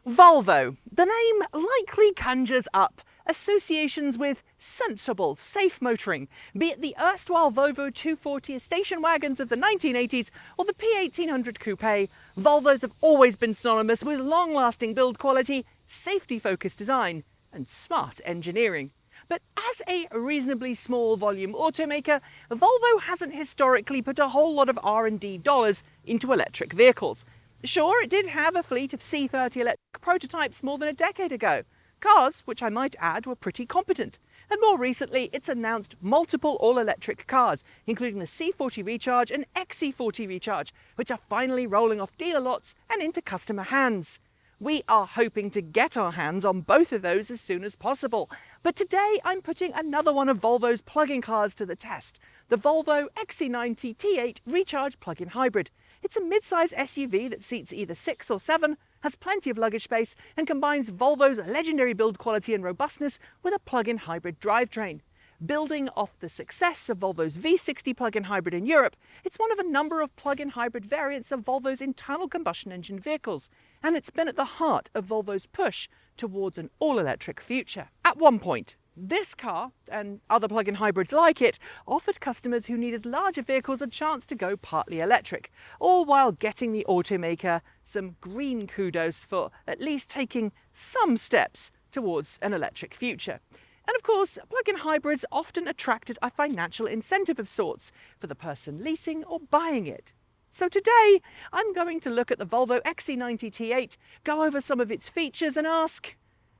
Volvo. The name likely conjures up associations with sensible, safe motoring, be it the erstwhile Volvo 240 station wagons of the 1980s or the P1800 coupe. Volvos have always been synonymous with long-lasting build quality, safety-focused design, and smart engineering. But as a reasonably small volume automaker, Volvo hasn't historically put a whole lot of R&D dollars into electric vehicles. Sure, it did have a fleet of C30 electric prototypes more than a decade ago. Cars, which I might add, were pretty competent. And more recently, it's announced multiple all-electric cars, including the C40 Recharge and XC40 Recharge, which are finally rolling off dealer lots and into customer hands. We are hoping to get our hands on both of those as soon as possible. But today I'm putting another one of Volvo's plug-in cars to the test, the Volvo XC90T8 Recharge plug-in hybrid. It's a mid-size SUV that seats either 6 or 7, has plenty of luggage space, and combines Volvo's legendary build quality and robustness with a plug-in hybrid drivetrain. Building off the success of Volvo's V60 plug-in hybrid in Europe, it's one of a number of plug-in hybrid variants of Volvo's internal combustion engine vehicles, and it's been at the heart of Volvo's push towards an all-electric future. At one point, this car, and other plug-in hybrids like it, offered customers who needed larger vehicles a chance to go partly electric, all while getting the automaker some green kudos for at least taking some steps towards an electric future. And of course, plug-in hybrids often attracted a financial incentive of sorts for the person leasing or buying it. So today, I'm going to look at the Volvo XC90T8, go over some of its features and ask,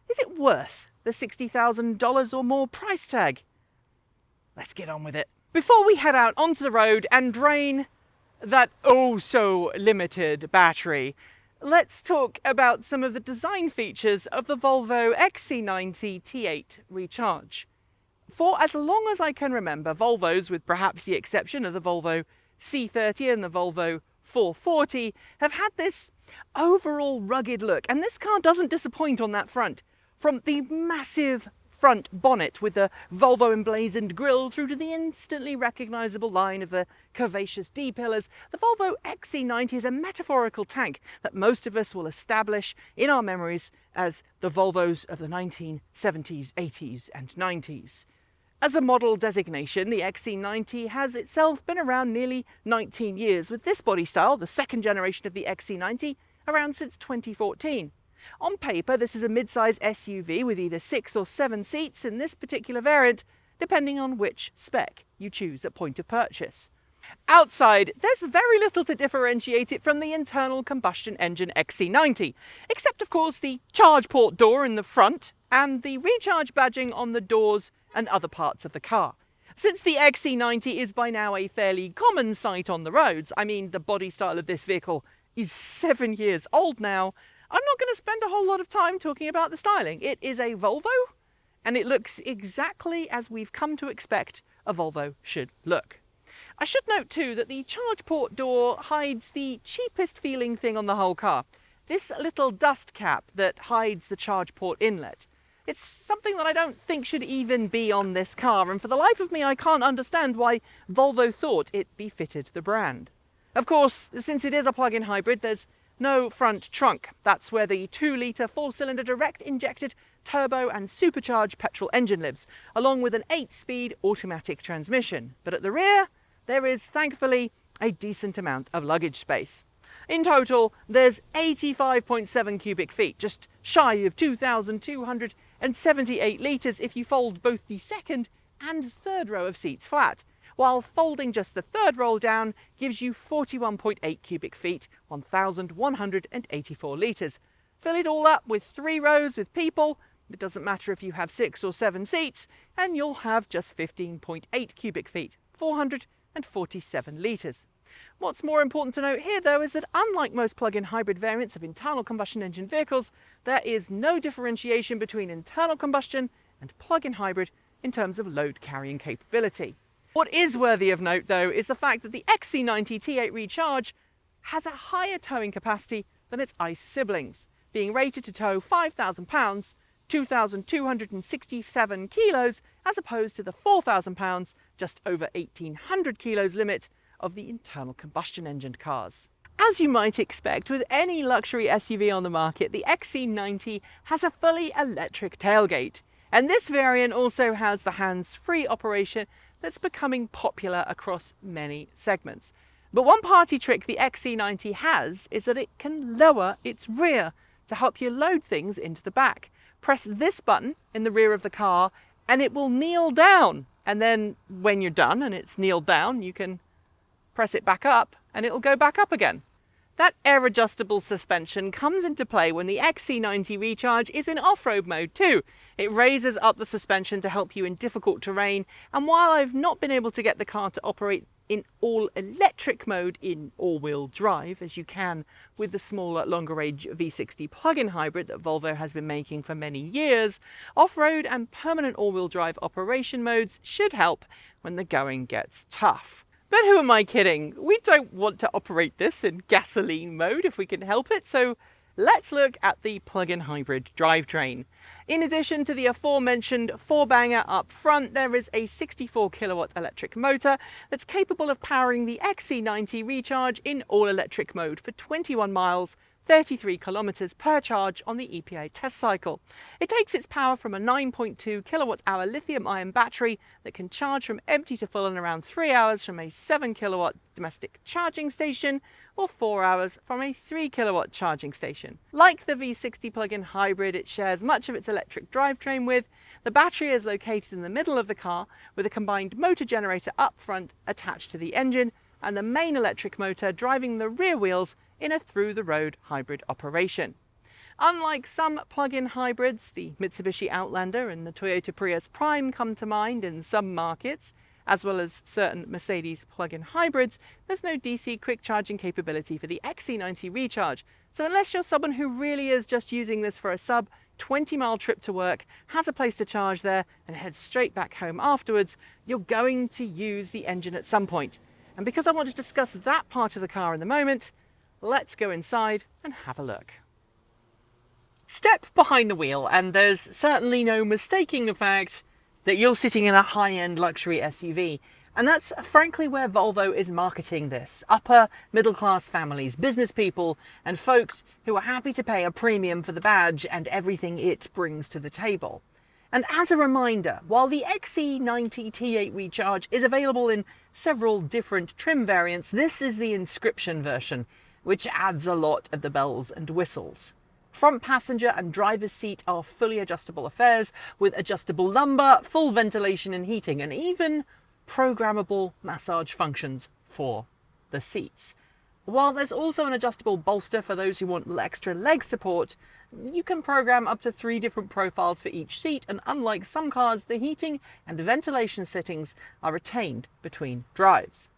is it worth the $60,000 or more price tag? Let's get on with it. Before we head out onto the road and drain that oh-so-limited battery, let's talk about some of the design features of the Volvo XC90T8 Recharge. For as long as I can remember, Volvos, with perhaps the exception of the Volvo C30 and the Volvo 440, have had this overall rugged look, and this car doesn't disappoint on that front. From the massive front bonnet with the Volvo emblazoned grille through to the instantly recognisable line of the curvaceous D-pillars, the Volvo XC90 is a metaphorical tank that most of us will establish in our memories as the Volvos of the 1970s, 80s and 90s. As a model designation, the XC90 has itself been around nearly 19 years, with this body style, the second generation of the XC90, around since 2014. On paper, this is a mid-size SUV with either 6 or 7 seats in this particular variant, depending on which spec you choose at point of purchase. Outside, there's very little to differentiate it from the internal combustion engine XC90, except of course the charge port door in the front and the recharge badging on the doors and other parts of the car. Since the XC90 is by now a fairly common sight on the roads, I mean the body style of this vehicle is 7 years old now, I'm not going to spend a whole lot of time talking about the styling. It is a Volvo, and it looks exactly as we've come to expect a Volvo should look. I should note too that the charge port door hides the cheapest feeling thing on the whole car. This little dust cap that hides the charge port inlet. It's something that I don't think should even be on this car, and for the life of me I can't understand why Volvo thought it befitted the brand. Of course, since it is a plug-in hybrid, there's no front trunk. That's where the 2-litre 4-cylinder direct injected turbo and supercharged petrol engine lives, along with an 8-speed automatic transmission. But at the rear, there is thankfully a decent amount of luggage space. In total, there's 85.7 cubic feet, just shy of 2,278 litres if you fold both the second and third row of seats flat, while folding just the third roll down gives you 41.8 cubic feet, 1,184 litres. Fill it all up with 3 rows with people, it doesn't matter if you have 6 or 7 seats, and you'll have just 15.8 cubic feet, 447 litres. What's more important to note here though is that unlike most plug-in hybrid variants of internal combustion engine vehicles, there is no differentiation between internal combustion and plug-in hybrid in terms of load carrying capability. What is worthy of note though is the fact that the XC90T8 Recharge has a higher towing capacity than its ICE siblings, being rated to tow 5,000 pounds, 2,267 kilos, as opposed to the 4,000 pounds, just over 1,800 kilos limit of the internal combustion engine cars. As you might expect with any luxury SUV on the market, the XC90 has a fully electric tailgate. And this variant also has the hands-free operation that's becoming popular across many segments. But one party trick the XC90 has is that it can lower its rear to help you load things into the back. Press this button in the rear of the car and it will kneel down. And then when you're done and it's kneeled down, you can press it back up and it'll go back up again. That air adjustable suspension comes into play when the XC90 Recharge is in off-road mode too. It raises up the suspension to help you in difficult terrain, and while I've not been able to get the car to operate in all-electric mode in all-wheel drive, as you can with the smaller, longer-range V60 plug-in hybrid that Volvo has been making for many years, off-road and permanent all-wheel drive operation modes should help when the going gets tough. But who am I kidding? We don't want to operate this in gasoline mode if we can help it, so let's look at the plug-in hybrid drivetrain. In addition to the aforementioned 4-banger up front, there is a 64 kilowatt electric motor that's capable of powering the XC90 Recharge in all-electric mode for 21 miles, 33 kilometers per charge on the EPA test cycle. It takes its power from a 9.2 kilowatt-hour lithium-ion battery that can charge from empty to full in around 3 hours from a 7 kilowatt domestic charging station or 4 hours from a 3 kilowatt charging station. Like the V60 plug-in hybrid it shares much of its electric drivetrain with, the battery is located in the middle of the car with a combined motor generator up front attached to the engine and the main electric motor driving the rear wheels in a through-the-road hybrid operation. Unlike some plug-in hybrids, the Mitsubishi Outlander and the Toyota Prius Prime come to mind in some markets, as well as certain Mercedes plug-in hybrids, there's no DC quick charging capability for the XC90 Recharge. So unless you're someone who really is just using this for a sub 20-mile trip to work, has a place to charge there and heads straight back home afterwards, you're going to use the engine at some point. And because I want to discuss that part of the car in the moment, let's go inside and have a look. Step behind the wheel and there's certainly no mistaking the fact that you're sitting in a high-end luxury SUV. And that's frankly where Volvo is marketing this. Upper middle-class families, business people, and folks who are happy to pay a premium for the badge and everything it brings to the table. And as a reminder, while the XC90T8 Recharge is available in several different trim variants, this is the inscription version, which adds a lot of the bells and whistles. Front passenger and driver's seat are fully adjustable affairs with adjustable lumbar, full ventilation and heating, and even programmable massage functions for the seats. While there's also an adjustable bolster for those who want extra leg support, you can program up to 3 different profiles for each seat, and unlike some cars, the heating and ventilation settings are retained between drives.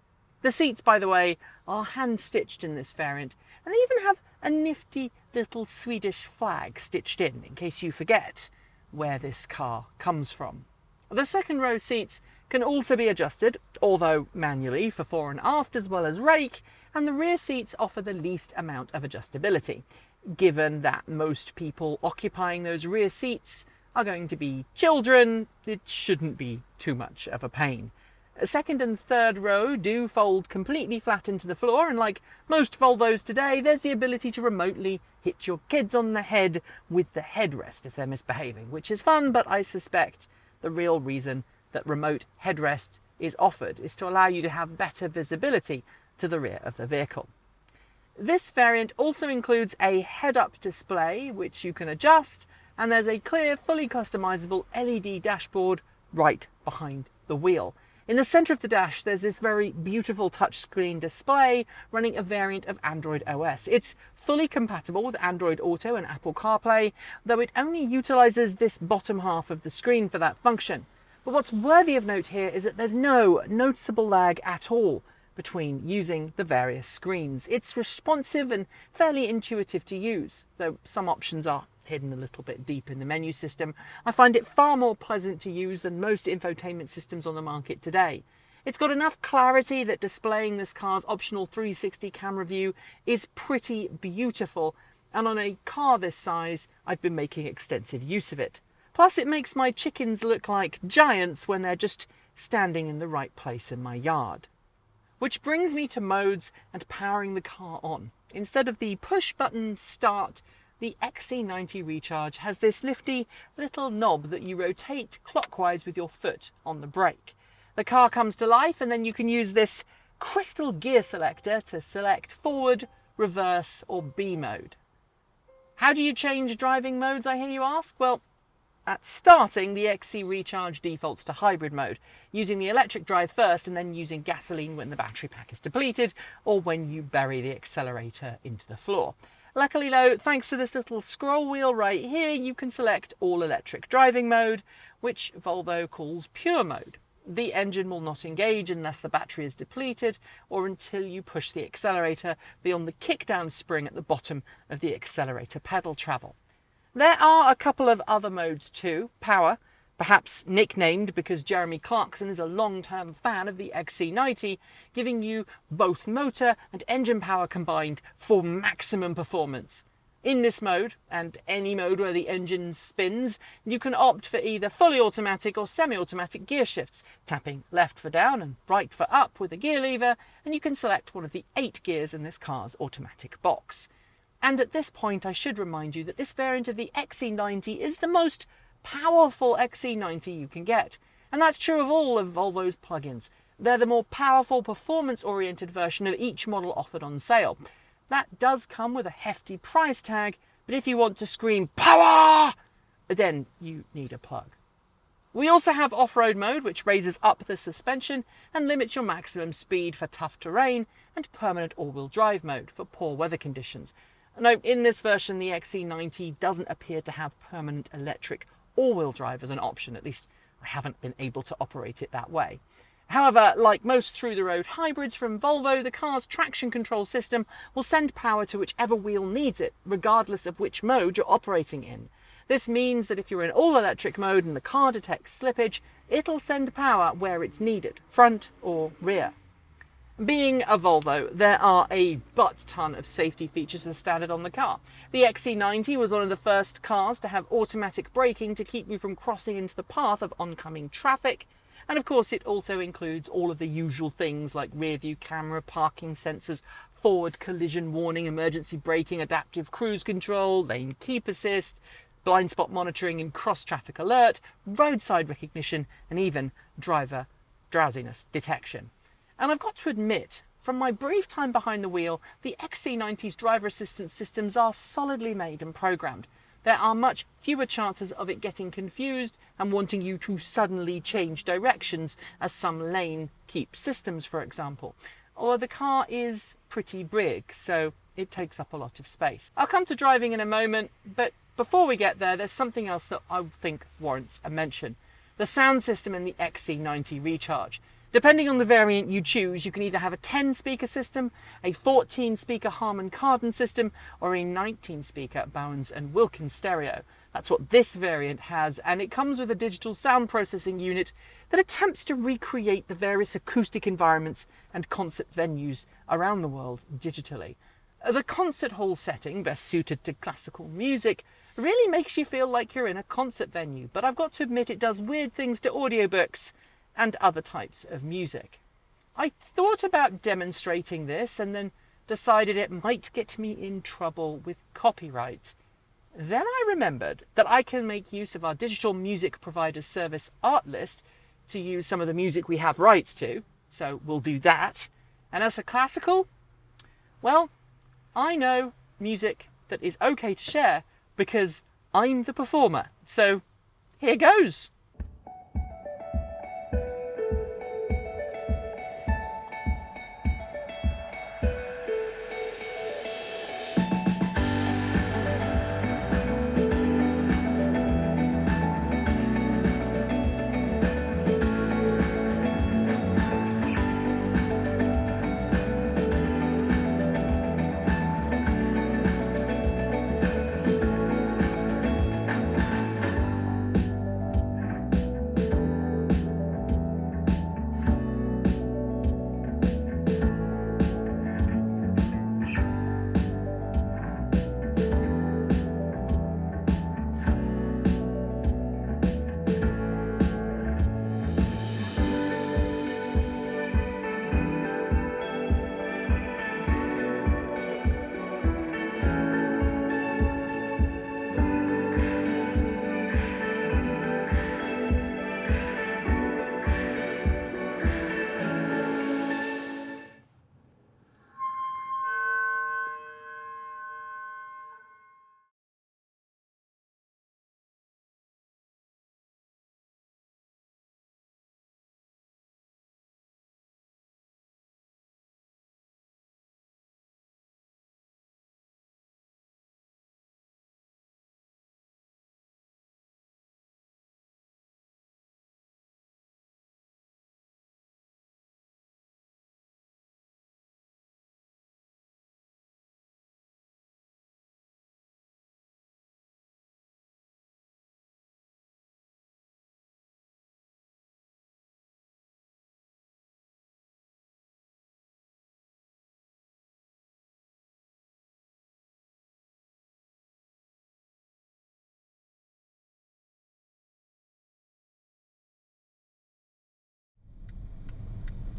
The seats, by the way, are hand-stitched in this variant, and they even have a nifty little Swedish flag stitched in case you forget where this car comes from. The second row seats can also be adjusted, although manually, for fore and aft as well as rake, and the rear seats offer the least amount of adjustability, given that most people occupying those rear seats are going to be children. It shouldn't be too much of a pain. Second and third row do fold completely flat into the floor, and like most Volvos today, there's the ability to remotely hit your kids on the head with the headrest if they're misbehaving, which is fun, but I suspect the real reason that remote headrest is offered is to allow you to have better visibility to the rear of the vehicle. This variant also includes a head-up display, which you can adjust, and there's a clear, fully customizable LED dashboard right behind the wheel. In the center of the dash, there's this very beautiful touchscreen display running a variant of Android OS. It's fully compatible with Android Auto and Apple CarPlay, though it only utilizes this bottom half of the screen for that function. But what's worthy of note here is that there's no noticeable lag at all between using the various screens. It's responsive and fairly intuitive to use, though some options are hidden a little bit deep in the menu system. I find it far more pleasant to use than most infotainment systems on the market today. It's got enough clarity that displaying this car's optional 360 camera view is pretty beautiful, and on a car this size, I've been making extensive use of it. Plus, it makes my chickens look like giants when they're just standing in the right place in my yard. Which brings me to modes and powering the car on. Instead of the push button start, the XC90 Recharge has this nifty little knob that you rotate clockwise with your foot on the brake. The car comes to life, and then you can use this crystal gear selector to select forward, reverse or B mode. How do you change driving modes, I hear you ask? Well, at starting, the XC Recharge defaults to hybrid mode, using the electric drive first and then using gasoline when the battery pack is depleted or when you bury the accelerator into the floor. Luckily though, thanks to this little scroll wheel right here, you can select all electric driving mode, which Volvo calls pure mode. The engine will not engage unless the battery is depleted or until you push the accelerator beyond the kickdown spring at the bottom of the accelerator pedal travel. There are a couple of other modes too. Power, perhaps nicknamed because Jeremy Clarkson is a long-term fan of the XC90, giving you both motor and engine power combined for maximum performance. In this mode, and any mode where the engine spins, you can opt for either fully automatic or semi-automatic gear shifts, tapping left for down and right for up with a gear lever, and you can select one of the 8 gears in this car's automatic box. And at this point I should remind you that this variant of the XC90 is the most powerful XC90 you can get. And that's true of all of Volvo's plugins. They're the more powerful, performance-oriented version of each model offered on sale. That does come with a hefty price tag, but if you want to scream power, then you need a plug. We also have off-road mode, which raises up the suspension and limits your maximum speed for tough terrain, and permanent all-wheel drive mode for poor weather conditions. Note, in this version, the XC90 doesn't appear to have permanent electric all-wheel drive as an option. At least I haven't been able to operate it that way. However, like most through-the-road hybrids from Volvo, the car's traction control system will send power to whichever wheel needs it, regardless of which mode you're operating in. This means that if you're in all-electric mode and the car detects slippage, it'll send power where it's needed, front or rear. Being a Volvo, there are a butt-ton of safety features as standard on the car. The XC90 was one of the first cars to have automatic braking to keep you from crossing into the path of oncoming traffic. And of course it also includes all of the usual things like rear view camera, parking sensors, forward collision warning, emergency braking, adaptive cruise control, lane keep assist, blind spot monitoring and cross traffic alert, roadside recognition, and even driver drowsiness detection. And I've got to admit, from my brief time behind the wheel, the XC90's driver assistance systems are solidly made and programmed. There are much fewer chances of it getting confused and wanting you to suddenly change directions, as some lane keep systems, for example. Or the car is pretty big, so it takes up a lot of space. I'll come to driving in a moment, but before we get there, there's something else that I think warrants a mention. The sound system in the XC90 Recharge. Depending on the variant you choose, you can either have a 10-speaker system, a 14-speaker Harman Kardon system, or a 19-speaker Bowens & Wilkins stereo. That's what this variant has, and it comes with a digital sound processing unit that attempts to recreate the various acoustic environments and concert venues around the world digitally. The concert hall setting, best suited to classical music, really makes you feel like you're in a concert venue, but I've got to admit it does weird things to audiobooks and other types of music. I thought about demonstrating this and then decided it might get me in trouble with copyright. Then I remembered that I can make use of our digital music provider service Artlist to use some of the music we have rights to, so we'll do that. And as for classical, well, I know music that is okay to share because I'm the performer. So here goes.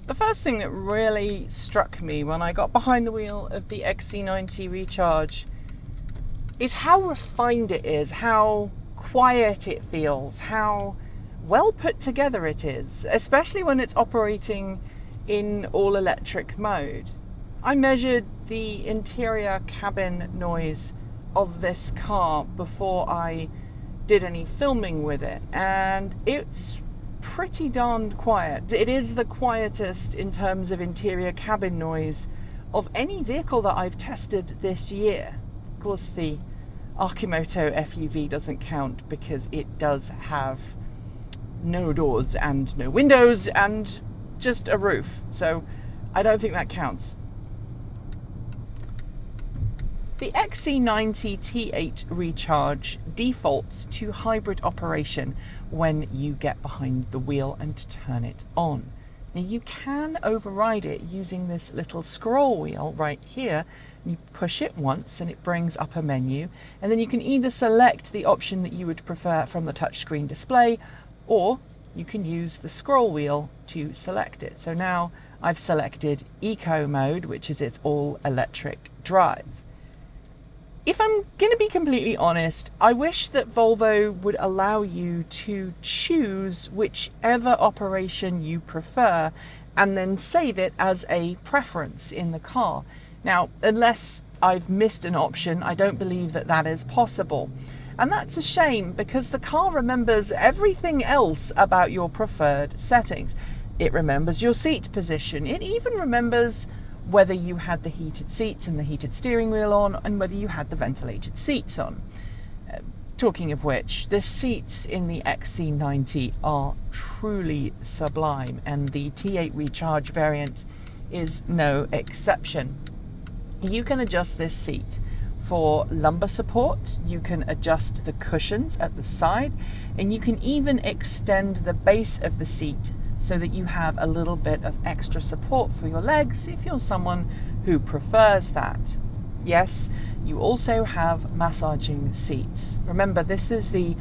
The first thing that really struck me when I got behind the wheel of the XC90 Recharge is how refined it is, how quiet it feels, how well put together it is, especially when it's operating in all-electric mode. I measured the interior cabin noise of this car before I did any filming with it, and it's pretty darned quiet. It is the quietest in terms of interior cabin noise of any vehicle that I've tested this year. Of course, the Arkimoto FUV doesn't count because it does have no doors and no windows and just a roof, so I don't think that counts. The XC90T8 Recharge defaults to hybrid operation when you get behind the wheel and turn it on. Now you can override it using this little scroll wheel right here. You push it once and it brings up a menu, and then you can either select the option that you would prefer from the touchscreen display, or you can use the scroll wheel to select it. So now I've selected Eco mode, which is its all-electric drive. If I'm going to be completely honest, I wish that Volvo would allow you to choose whichever operation you prefer and then save it as a preference in the car. Now, unless I've missed an option, I don't believe that that is possible. And that's a shame because the car remembers everything else about your preferred settings. It remembers your seat position. It even remembers whether you had the heated seats and the heated steering wheel on, and whether you had the ventilated seats on. Talking of which, the seats in the XC90 are truly sublime, and the T8 Recharge variant is no exception. You can adjust this seat for lumbar support, you can adjust the cushions at the side, and you can even extend the base of the seat so that you have a little bit of extra support for your legs if you're someone who prefers that. Yes, you also have massaging seats. Remember, this is the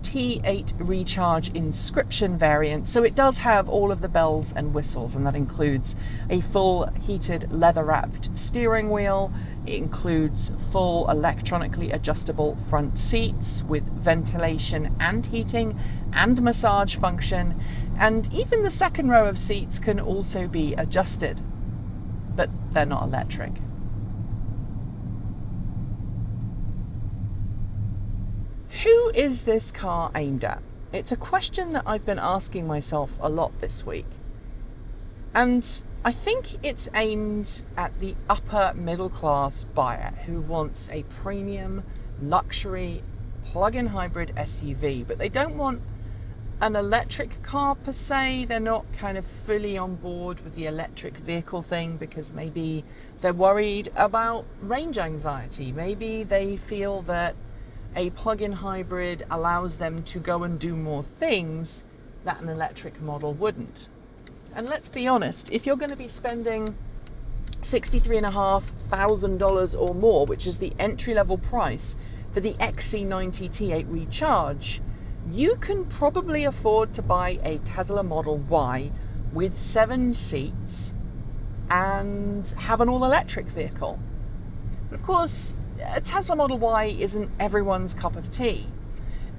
T8 Recharge inscription variant, so it does have all of the bells and whistles, and that includes a full heated leather-wrapped steering wheel. It includes full electronically adjustable front seats with ventilation and heating and massage function, and even the second row of seats can also be adjusted, but they're not electric. Who is this car aimed at? It's a question that I've been asking myself a lot this week. And I think it's aimed at the upper middle class buyer who wants a premium, luxury, plug-in hybrid SUV, but they don't want an electric car per se. They're not kind of fully on board with the electric vehicle thing because maybe they're worried about range anxiety. Maybe they feel that a plug-in hybrid allows them to go and do more things that an electric model wouldn't. And let's be honest, if you're going to be spending $63,500 or more, which is the entry-level price for the XC90 T8 Recharge, you can probably afford to buy a Tesla Model Y with 7 seats and have an all-electric vehicle. But of course, a Tesla Model Y isn't everyone's cup of tea.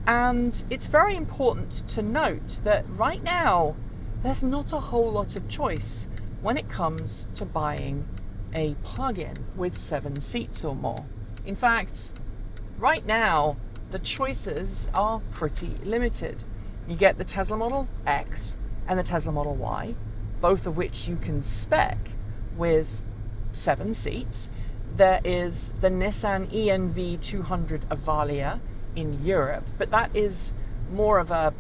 And it's very important to note that right now, there's not a whole lot of choice when it comes to buying a plug-in with 7 seats or more. In fact, right now, the choices are pretty limited. You get the Tesla Model X and the Tesla Model Y, both of which you can spec with 7 seats. There is the Nissan ENV 200 Avalia in Europe, but that is more of a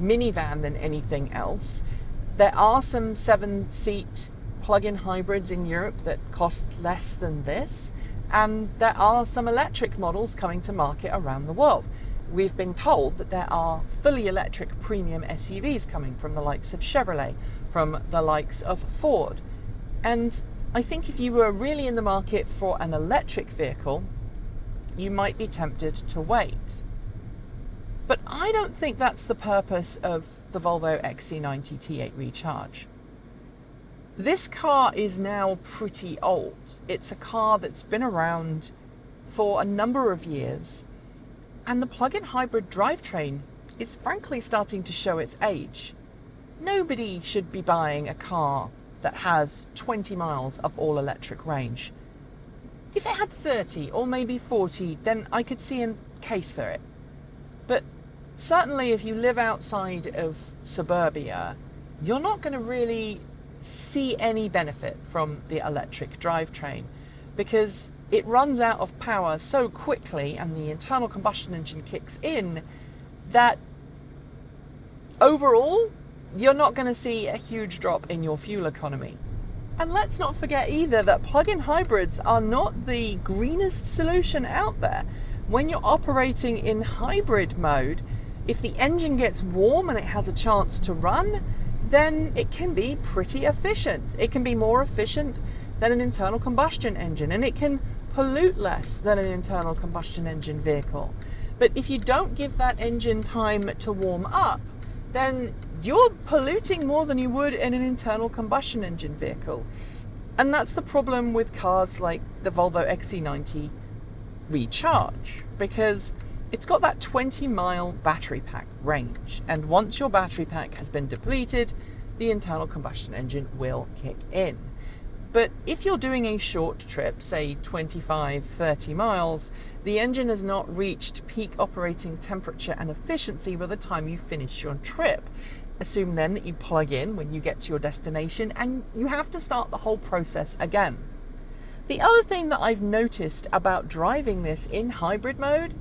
minivan than anything else. There are some 7-seat plug-in hybrids in Europe that cost less than this, and there are some electric models coming to market around the world. We've been told that there are fully electric premium SUVs coming from the likes of Chevrolet, from the likes of Ford. And I think if you were really in the market for an electric vehicle, you might be tempted to wait. But I don't think that's the purpose of the Volvo XC90 T8 Recharge. This car is now pretty old. It's a car that's been around for a number of years, and the plug-in hybrid drivetrain is frankly starting to show its age. Nobody should be buying a car that has 20 miles of all-electric range. If it had 30 or maybe 40, then I could see a case for it. But certainly if you live outside of suburbia, you're not going to really see any benefit from the electric drivetrain, because it runs out of power so quickly and the internal combustion engine kicks in that overall you're not going to see a huge drop in your fuel economy. And let's not forget either that plug-in hybrids are not the greenest solution out there. When you're operating in hybrid mode, if the engine gets warm and it has a chance to run, then it can be pretty efficient. It can be more efficient than an internal combustion engine, and it can pollute less than an internal combustion engine vehicle. But if you don't give that engine time to warm up, then you're polluting more than you would in an internal combustion engine vehicle. And that's the problem with cars like the Volvo XC90 Recharge, because it's got that 20-mile battery pack range, and once your battery pack has been depleted, the internal combustion engine will kick in. But if you're doing a short trip, say 25-30 miles, the engine has not reached peak operating temperature and efficiency by the time you finish your trip. Assume then that you plug in when you get to your destination, and you have to start the whole process again. The other thing that I've noticed about driving this in hybrid mode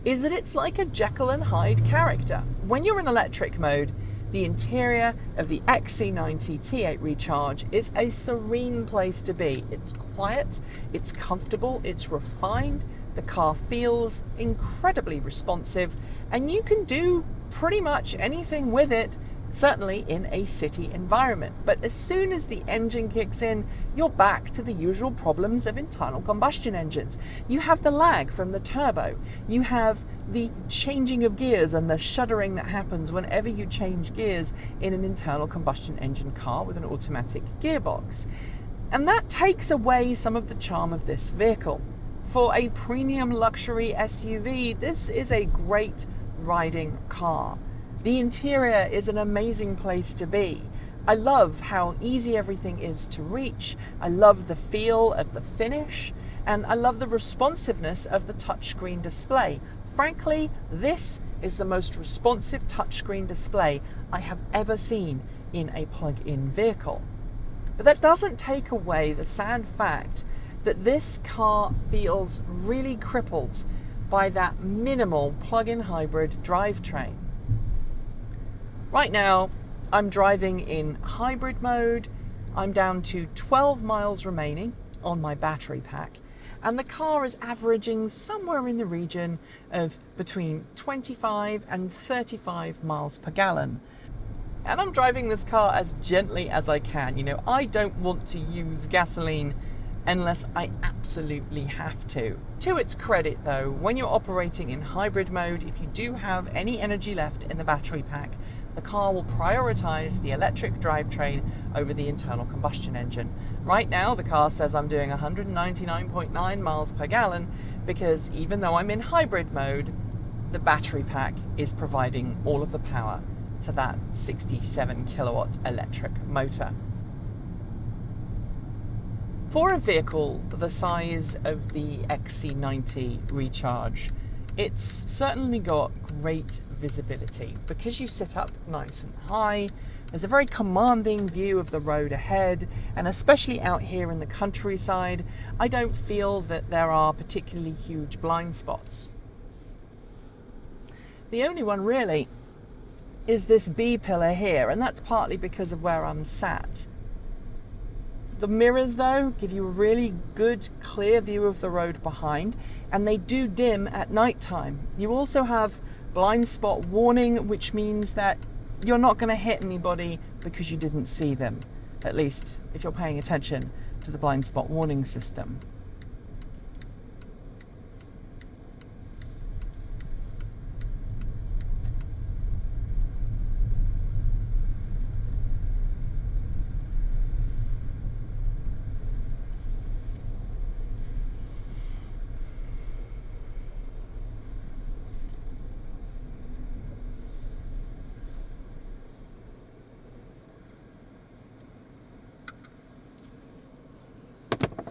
is that it's like a Jekyll and Hyde character. When you're in electric mode, the interior of the XC90 T8 Recharge is a serene place to be. It's quiet, it's comfortable, it's refined, the car feels incredibly responsive, and you can do pretty much anything with it, certainly in a city environment. But as soon as the engine kicks in, you're back to the usual problems of internal combustion engines. You have the lag from the turbo, you have the changing of gears and the shuddering that happens whenever you change gears in an internal combustion engine car with an automatic gearbox. And that takes away some of the charm of this vehicle. For a premium luxury SUV, this is a great riding car. The interior is an amazing place to be. I love how easy everything is to reach. I love the feel of the finish, and I love the responsiveness of the touchscreen display. Frankly, this is the most responsive touchscreen display I have ever seen in a plug-in vehicle. But that doesn't take away the sad fact that this car feels really crippled by that minimal plug-in hybrid drivetrain. Right now, I'm driving in hybrid mode. I'm down to 12 miles remaining on my battery pack, and the car is averaging somewhere in the region of between 25 and 35 miles per gallon. And I'm driving this car as gently as I can. You know, I don't want to use gasoline unless I absolutely have to. To its credit though, when you're operating in hybrid mode, if you do have any energy left in the battery pack, the car will prioritize the electric drivetrain over the internal combustion engine. Right now, the car says I'm doing 199.9 miles per gallon because even though I'm in hybrid mode, the battery pack is providing all of the power to that 67 kilowatt electric motor. For a vehicle the size of the XC90 Recharge, it's certainly got great visibility because you sit up nice and high. There's a very commanding view of the road ahead, and especially out here in the countryside, I don't feel that there are particularly huge blind spots. The only one really is this B pillar here, and that's partly because of where I'm sat. The mirrors though give you a really good clear view of the road behind, and they do dim at night time. You also have blind spot warning, which means that you're not going to hit anybody because you didn't see them, at least if you're paying attention to the blind spot warning system.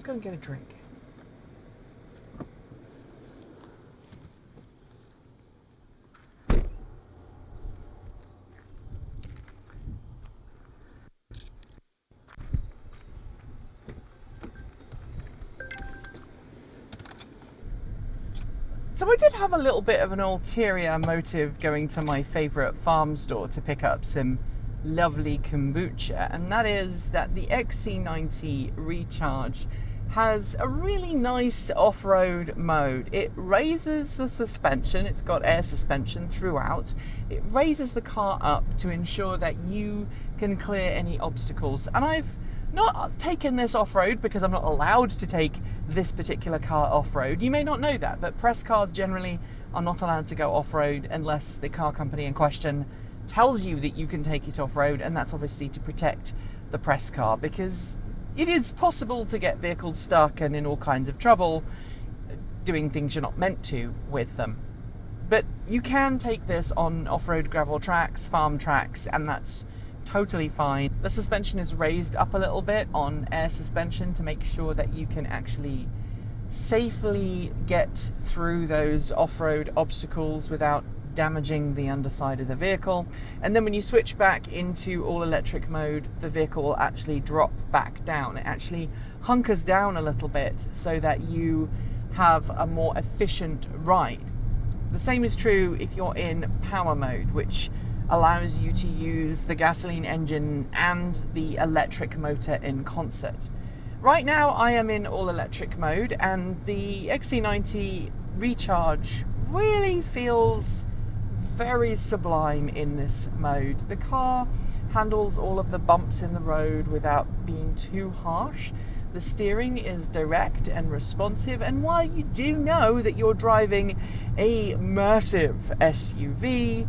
let's go and get a drink. So I did have a little bit of an ulterior motive going to my favourite farm store to pick up some lovely kombucha, and that is that the XC90 Recharge has a really nice off-road mode. It raises the suspension, it's got air suspension throughout. It raises the car up to ensure that you can clear any obstacles. And I've not taken this off-road because I'm not allowed to take this particular car off-road. You may not know that, but press cars generally are not allowed to go off-road unless the car company in question tells you that you can take it off-road, and that's obviously to protect the press car, because it is possible to get vehicles stuck and in all kinds of trouble doing things you're not meant to with them. But you can take this on off-road gravel tracks, farm tracks, and that's totally fine. The suspension is raised up a little bit on air suspension to make sure that you can actually safely get through those off-road obstacles without damaging the underside of the vehicle. And then when you switch back into all-electric mode, the vehicle will actually drop back down. It actually hunkers down a little bit so that you have a more efficient ride. The same is true if you're in power mode, which allows you to use the gasoline engine and the electric motor in concert. Right now I am in all-electric mode, and the XC90 Recharge really feels very sublime in this mode. The car handles all of the bumps in the road without being too harsh. The steering is direct and responsive, and while you do know that you're driving a massive SUV,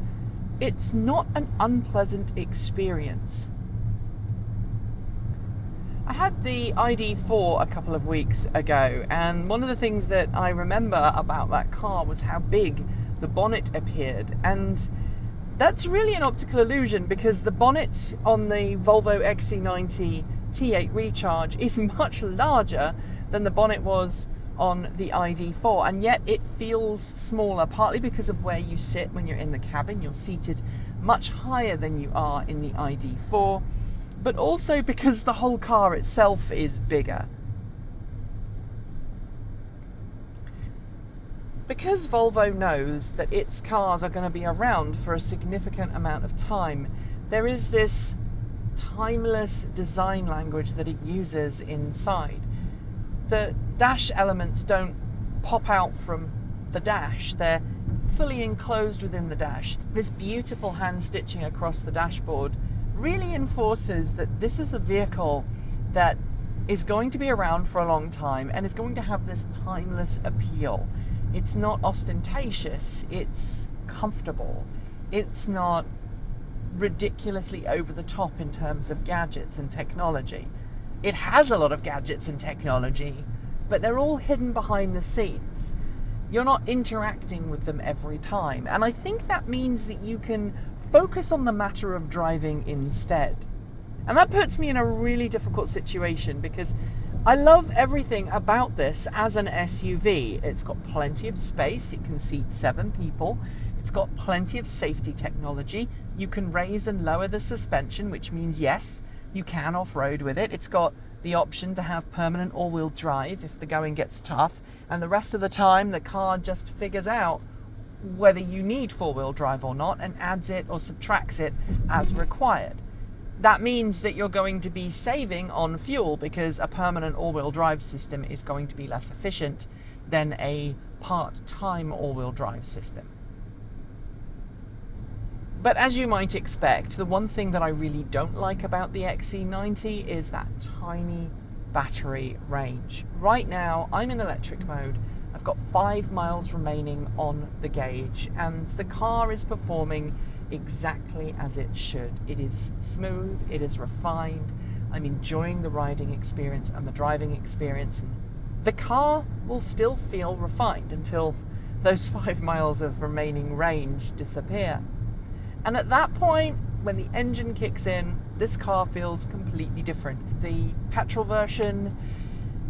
it's not an unpleasant experience. I had the ID4 a couple of weeks ago, and one of the things that I remember about that car was how big the bonnet appeared, and that's really an optical illusion because the bonnet on the Volvo XC90 T8 Recharge is much larger than the bonnet was on the ID4, and yet it feels smaller, partly because of where you sit when you're in the cabin. You're seated much higher than you are in the ID4, but also because the whole car itself is bigger. Because Volvo knows that its cars are going to be around for a significant amount of time, there is this timeless design language that it uses inside. The dash elements don't pop out from the dash, they're fully enclosed within the dash. This beautiful hand stitching across the dashboard really enforces that this is a vehicle that is going to be around for a long time and is going to have this timeless appeal. It's not ostentatious, it's comfortable, it's not ridiculously over the top in terms of gadgets and technology. It has a lot of gadgets and technology, but they're all hidden behind the scenes. You're not interacting with them every time, and I think that means that you can focus on the matter of driving instead. And that puts me in a really difficult situation because I love everything about this as an SUV. It's got plenty of space, it can seat 7 people. It's got plenty of safety technology. You can raise and lower the suspension, which means yes, you can off-road with it. It's got the option to have permanent all-wheel drive if the going gets tough, and the rest of the time the car just figures out whether you need 4-wheel drive or not and adds it or subtracts it as required. That means that you're going to be saving on fuel because a permanent all-wheel drive system is going to be less efficient than a part-time all-wheel drive system. But as you might expect, the one thing that I really don't like about the XC90 is that tiny battery range. Right now, I'm in electric mode. I've got 5 miles remaining on the gauge, and the car is performing exactly as it should. It is smooth, it is refined, I'm enjoying the riding experience and the driving experience. The car will still feel refined until those 5 miles of remaining range disappear. And at that point, when the engine kicks in, this car feels completely different. The petrol version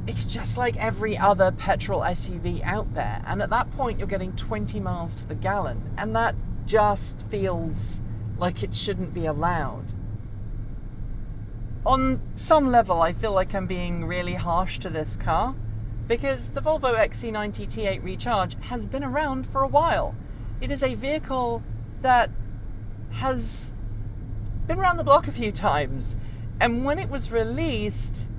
it's just like every other petrol SUV out there. And at that point, you're getting 20 miles to the gallon. And that just feels like it shouldn't be allowed. On some level, I feel like I'm being really harsh to this car, because the Volvo XC90T8 Recharge has been around for a while. It is a vehicle that has been around the block a few times. And when it was released,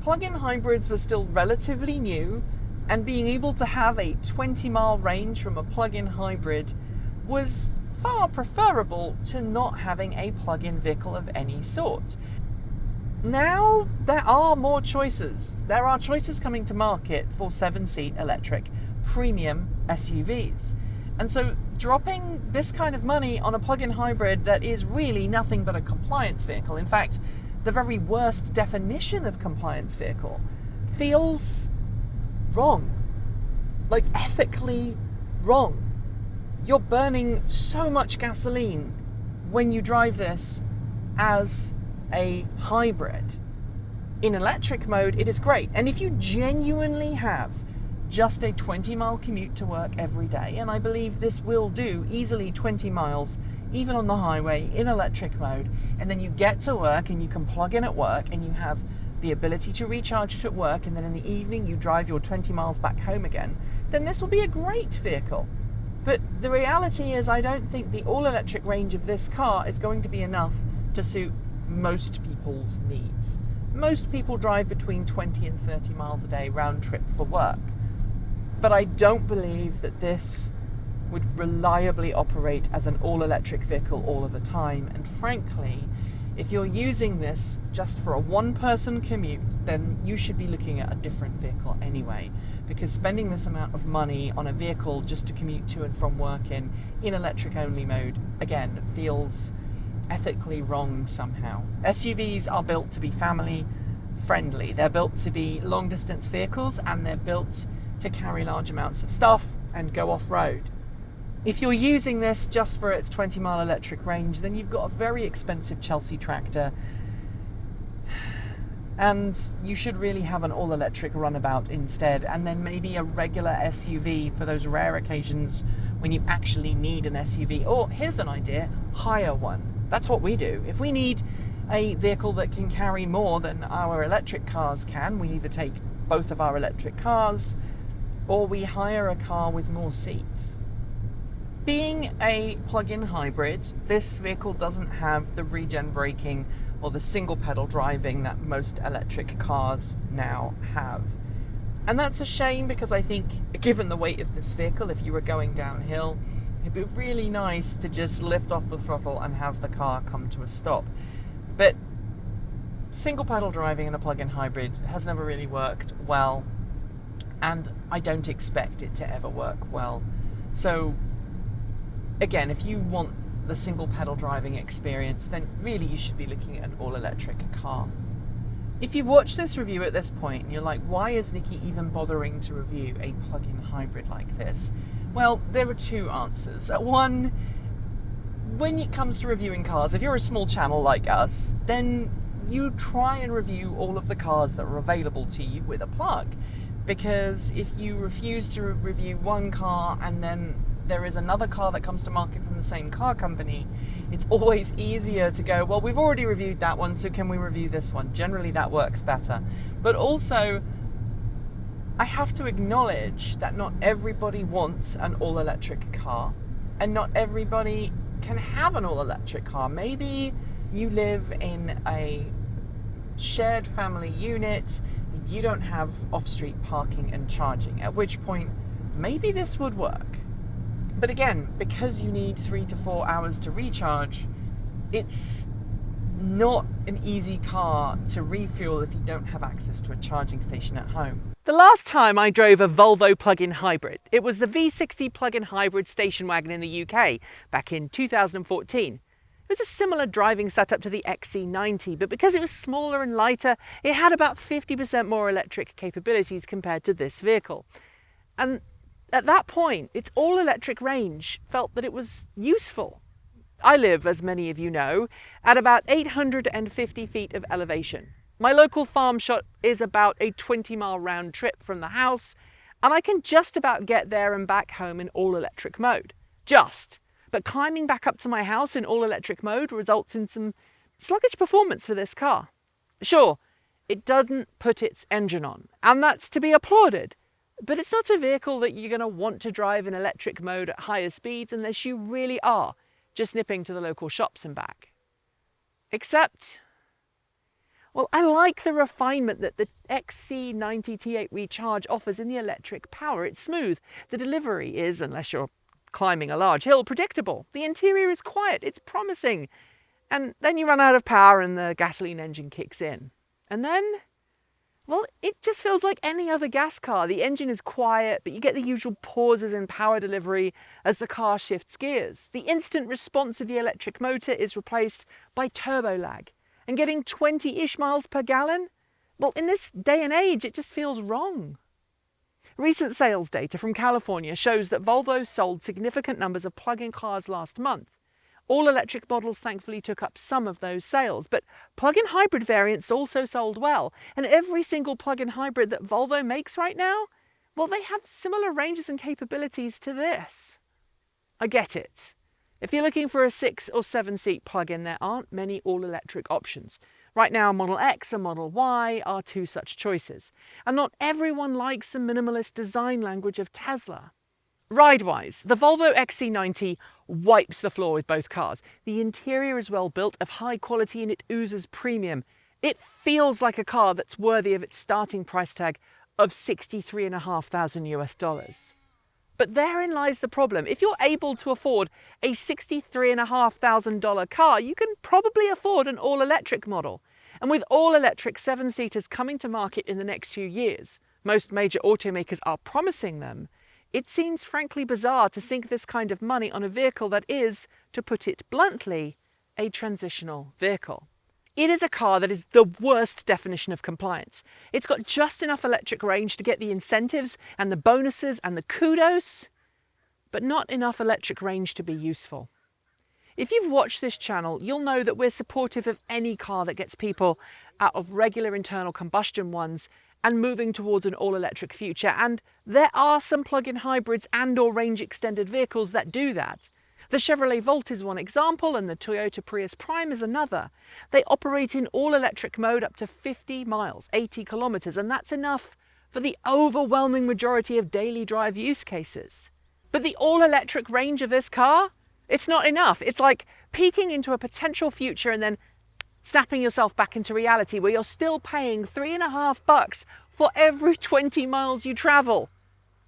plug-in hybrids were still relatively new, and being able to have a 20-mile range from a plug-in hybrid was far preferable to not having a plug-in vehicle of any sort. Now, there are more choices. There are choices coming to market for 7-seat electric premium SUVs. And so dropping this kind of money on a plug-in hybrid that is really nothing but a compliance vehicle, in fact, the very worst definition of compliance vehicle, feels wrong. Like, ethically wrong. You're burning so much gasoline when you drive this as a hybrid. In electric mode, it is great. And if you genuinely have just a 20-mile commute to work every day, and I believe this will do easily 20 miles, even on the highway, in electric mode, and then you get to work and you can plug in at work and you have the ability to recharge it at work, and then in the evening you drive your 20 miles back home again, then this will be a great vehicle. But the reality is, I don't think the all-electric range of this car is going to be enough to suit most people's needs. Most people drive between 20 and 30 miles a day round trip for work. But I don't believe that this would reliably operate as an all-electric vehicle all of the time. And frankly, if you're using this just for a one-person commute, then you should be looking at a different vehicle anyway, because spending this amount of money on a vehicle just to commute to and from work in electric-only mode, again, feels ethically wrong somehow. SUVs are built to be family-friendly. They're built to be long-distance vehicles, and they're built to carry large amounts of stuff and go off-road. If you're using this just for its 20-mile electric range, then you've got a very expensive Chelsea tractor, and you should really have an all-electric runabout instead, and then maybe a regular SUV for those rare occasions when you actually need an SUV. Or, here's an idea, hire one. That's what we do. If we need a vehicle that can carry more than our electric cars can, we either take both of our electric cars, or we hire a car with more seats. Being a plug-in hybrid, this vehicle doesn't have the regen braking or the single pedal driving that most electric cars now have. And that's a shame, because I think, given the weight of this vehicle, if you were going downhill, it'd be really nice to just lift off the throttle and have the car come to a stop. But single pedal driving in a plug-in hybrid has never really worked well, and I don't expect it to ever work well. So again, if you want the single pedal driving experience, then really you should be looking at an all-electric car. If you've watched this review at this point and you're like, why is Nikki even bothering to review a plug-in hybrid like this? Well, there are two answers. One, when it comes to reviewing cars, if you're a small channel like us, then you try and review all of the cars that are available to you with a plug. Because if you refuse to review one car and then there is another car that comes to market from the same car company, it's always easier to go, well, we've already reviewed that one, so can we review this one? Generally that works better. But also, I have to acknowledge that not everybody wants an all-electric car, and not everybody can have an all-electric car. Maybe you live in a shared family unit, you don't have off-street parking and charging, at which point maybe this would work. But again, because you need 3 to 4 hours to recharge, it's not an easy car to refuel if you don't have access to a charging station at home. The last time I drove a Volvo plug-in hybrid, it was the V60 plug-in hybrid station wagon in the UK back in 2014. It was a similar driving setup to the XC90, but because it was smaller and lighter, it had about 50% more electric capabilities compared to this vehicle. And at that point, its all-electric range felt that it was useful. I live, as many of you know, at about 850 feet of elevation. My local farm shop is about a 20-mile round trip from the house, and I can just about get there and back home in all-electric mode. Just. But climbing back up to my house in all-electric mode results in some sluggish performance for this car. Sure, it doesn't put its engine on, and that's to be applauded. But it's not a vehicle that you're going to want to drive in electric mode at higher speeds unless you really are just nipping to the local shops and back. Except, well, I like the refinement that the XC90T8 Recharge offers in the electric power. It's smooth. The delivery is, unless you're climbing a large hill, predictable. The interior is quiet. It's promising. And then you run out of power and the gasoline engine kicks in. And then, well, it just feels like any other gas car. The engine is quiet, but you get the usual pauses in power delivery as the car shifts gears. The instant response of the electric motor is replaced by turbo lag. And getting 20-ish miles per gallon? Well, in this day and age, it just feels wrong. Recent sales data from California shows that Volvo sold significant numbers of plug-in cars last month. All-electric models thankfully took up some of those sales, but plug-in hybrid variants also sold well, and every single plug-in hybrid that Volvo makes right now, well, they have similar ranges and capabilities to this. I get it. If you're looking for a 6 or 7 seat plug-in, there aren't many all-electric options. Right now, Model X and Model Y are two such choices, and not everyone likes the minimalist design language of Tesla. Ride-wise, the Volvo XC90 wipes the floor with both cars. The interior is well built, of high quality, and it oozes premium. It feels like a car that's worthy of its starting price tag of $63,500 US. But therein lies the problem. If you're able to afford a $63,500 car, you can probably afford an all-electric model. And with all-electric 7-seaters coming to market in the next few years, most major automakers are promising them, it seems frankly bizarre to sink this kind of money on a vehicle that is, to put it bluntly, a transitional vehicle. It is a car that is the worst definition of compliance. It's got just enough electric range to get the incentives and the bonuses and the kudos, but not enough electric range to be useful. If you've watched this channel, you'll know that we're supportive of any car that gets people out of regular internal combustion ones and moving towards an all-electric future, and there are some plug-in hybrids and or range-extended vehicles that do that. The Chevrolet Volt is one example, and the Toyota Prius Prime is another. They operate in all-electric mode up to 50 miles, 80 kilometers, and that's enough for the overwhelming majority of daily drive use cases. But the all-electric range of this car, it's not enough. It's like peeking into a potential future and then snapping yourself back into reality where you're still paying $3.50 for every 20 miles you travel,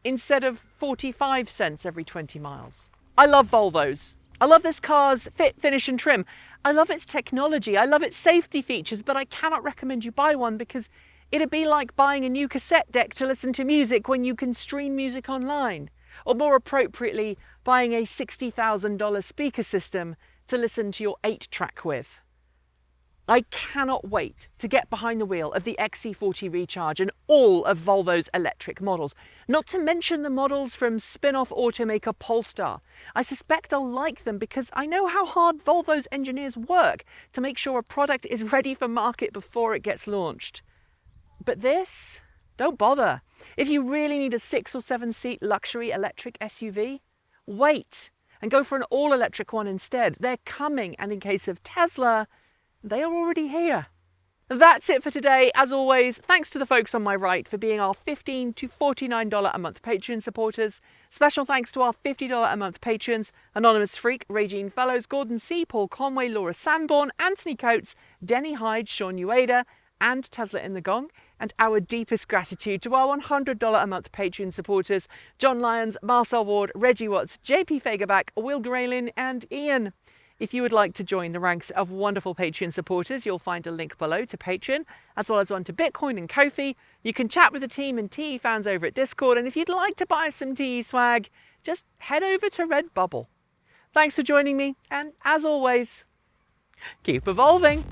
instead of 45 cents every 20 miles. I love Volvos. I love this car's fit, finish and trim. I love its technology. I love its safety features, but I cannot recommend you buy one because it'd be like buying a new cassette deck to listen to music when you can stream music online. Or more appropriately, buying a $60,000 speaker system to listen to your 8-track with. I cannot wait to get behind the wheel of the XC40 Recharge and all of Volvo's electric models, not to mention the models from spin-off automaker Polestar. I suspect I'll like them because I know how hard Volvo's engineers work to make sure a product is ready for market before it gets launched. But this? Don't bother. If you really need a 6 or 7 seat luxury electric SUV, wait and go for an all-electric one instead. They're coming, and in case of Tesla, they are already here. That's it for today. As always, thanks to the folks on my right for being our $15 to $49 a month Patreon supporters. Special thanks to our $50 a month patrons: Anonymous Freak, Regine Fellows, Gordon C, Paul Conway, Laura Sanborn, Anthony Coates, Denny Hyde, Sean Ueda, and Tesla in the Gong. And our deepest gratitude to our $100 a month Patreon supporters: John Lyons, Marcel Ward, Reggie Watts, JP Fagerback, Will Graylin, and Ian. If you would like to join the ranks of wonderful Patreon supporters, you'll find a link below to Patreon, as well as one to Bitcoin and Ko-fi. You can chat with the team and TE fans over at Discord, and if you'd like to buy some TE swag, just head over to Redbubble. Thanks for joining me, and as always, keep evolving!